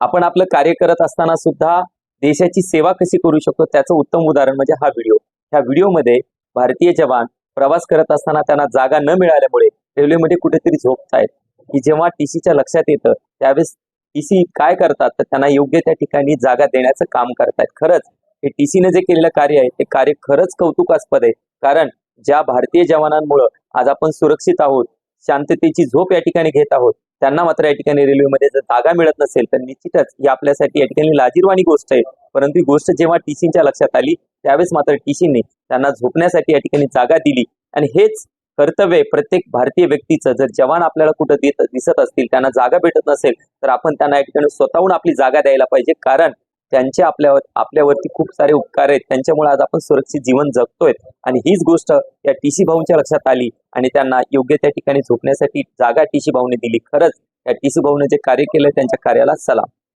आपण आपलं कार्य करत असताना सुद्धा देशाची सेवा कशी करू शकतो त्याचं उत्तम उदाहरण म्हणजे हा व्हिडिओ। ह्या व्हिडिओमध्ये भारतीय जवान प्रवास करत असताना त्यांना जागा न मिळाल्यामुळे रेल्वेमध्ये कुठेतरी झोपतायत की जेव्हा टीसीच्या लक्षात येतं त्यावेळेस टीसी काय करतात तर त्यांना योग्य त्या ठिकाणी जागा देण्याचं काम करतायत। खरंच हे टीसीने जे केलेलं कार्य आहे ते कार्य खरंच कौतुकास्पद आहे, कारण ज्या भारतीय जवानांमुळे आज आपण सुरक्षित आहोत, शांततेची झोप या ठिकाणी घेत आहोत, त्यांना मात्र या ठिकाणी रेल्वेमध्ये जर जागा मिळत नसेल तर निश्चितच ही आपल्यासाठी या ठिकाणी लाजिरवाणी गोष्ट आहे। परंतु ही गोष्ट जेव्हा टीसीच्या लक्षात आली त्यावेळेस मात्र टीसीने त्यांना झोपण्यासाठी या ठिकाणी जागा दिली। आणि हेच कर्तव्य प्रत्येक भारतीय व्यक्तीचं, जर जवान आपल्याला कुठं दिसत असतील, त्यांना जागा भेटत नसेल तर आपण त्यांना या ठिकाणी स्वतःहून आपली जागा द्यायला पाहिजे, कारण त्यांचे आपल्यावरती खूप सारे उपकार आहेत, त्यांच्यामुळे आज आपण सुरक्षित जीवन जगतोय। आणि हीच गोष्ट या टीसी भाऊंच्या लक्षात आली आणि त्यांना योग्य त्या ठिकाणी झोपण्यासाठी जागा टीसी भाऊने दिली। खरंच या टीसी भाऊने जे कार्य केलं त्यांच्या कार्याला सलाम।